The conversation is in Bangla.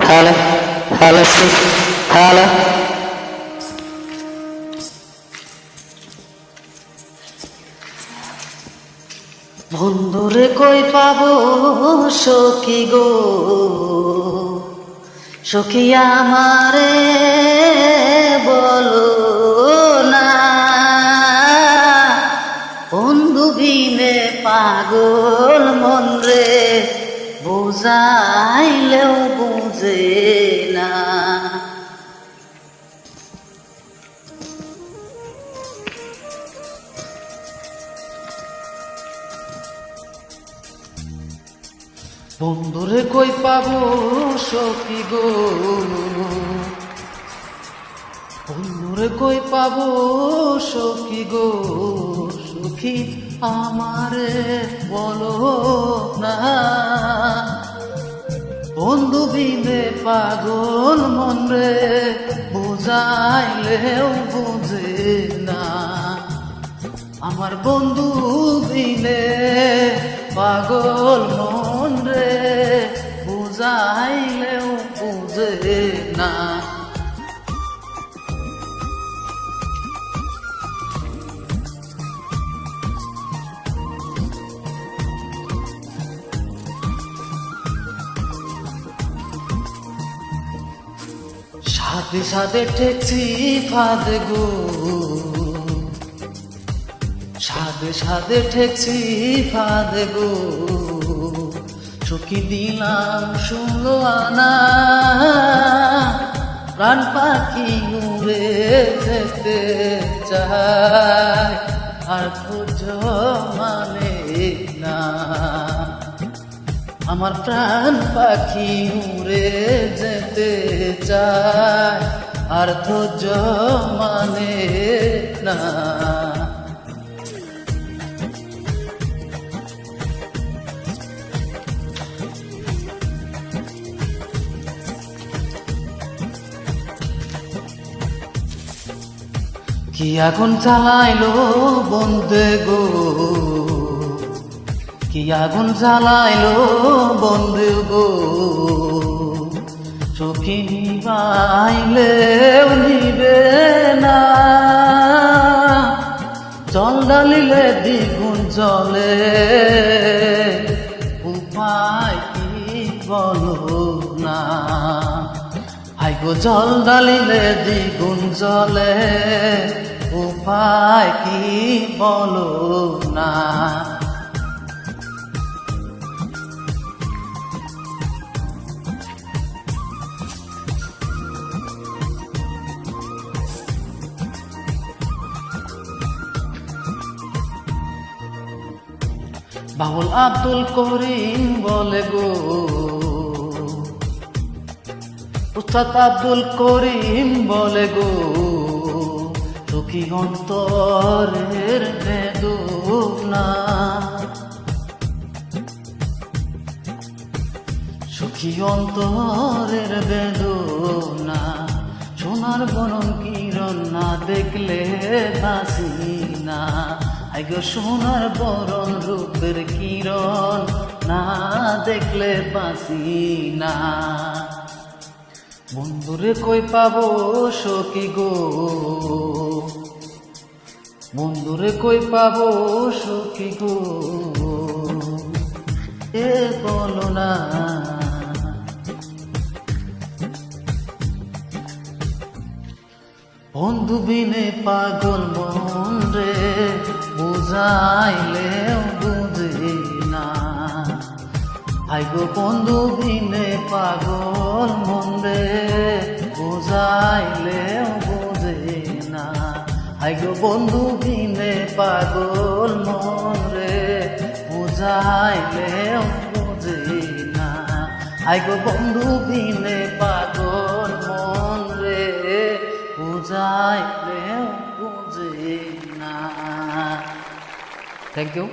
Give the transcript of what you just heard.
Hello hello hello. বন্ধুরে কই পাবো সখী গো, সখী আমারে বলো না। বন্ধু বিনে পাগল মন রে, বুঝাইলেও বুঝে না। বন্ধুরে কই পাবো সখী গো, বন্ধুরে কই পাবো সখী গো, সখী আমারে বলো না। বন্ধু বিনে পাগল মন রে, বুঝাইলেও বুঝে না। আমার বন্ধু বিনে পাগল মন রে, বুঝাইলেও বুঝে না। সাথে সাথে ঠেকছি ফাঁদ গো, সাথে সাথে ঠেকছি ফাঁদ গো, সখী দিলাম 16 আনা। প্রাণ পাখি উড়ে যেতে চায়, আর খোঁজ মানে না। আমার প্রাণ পাখি উড়ে যেতে চায়, আর ধৈর্য মানে না। কি আগুন জ্বালাইলো বন্ধে গো, কি আগুন জ্বালাইলো বন্ধু গো, সখী নিবাইলেও নিবে না। জল ঢালিলে দ্বিগুণ জলে, উপায় কি বলো না। আইগো জল ঢালিলে দ্বিগুণ জলে, উপায় কি বলো না। বাউল আব্দুল করিম বলে গো, উস্তাদ আব্দুল করিম বলে গো, সখী অন্তরের বেদনা। সখী অন্তরের বেদনা, সোনার বরণ কিরণ না দেখলে বাসি না। আইগো সোনার বরণ রূপের কিরণ না দেখলে বাসি না। বন্ধুরে কই পাবো সখী গো, বন্ধুরে কই পাবো সখী গো, এ বলো না। বন্ধু বিনে পাগল মন রে, বুঝাইলেও বুঝে না। আইগো বন্ধু বিনে পাগল মন রে, বুঝাইলেও বুঝে না। আইগো বন্ধু বিনে পাগল মন রে, বুঝাইলেও বুঝে না। আইগো বন্ধু বিনে পাগল মন রে, বুঝাইলেও বুঝে না। Thank you.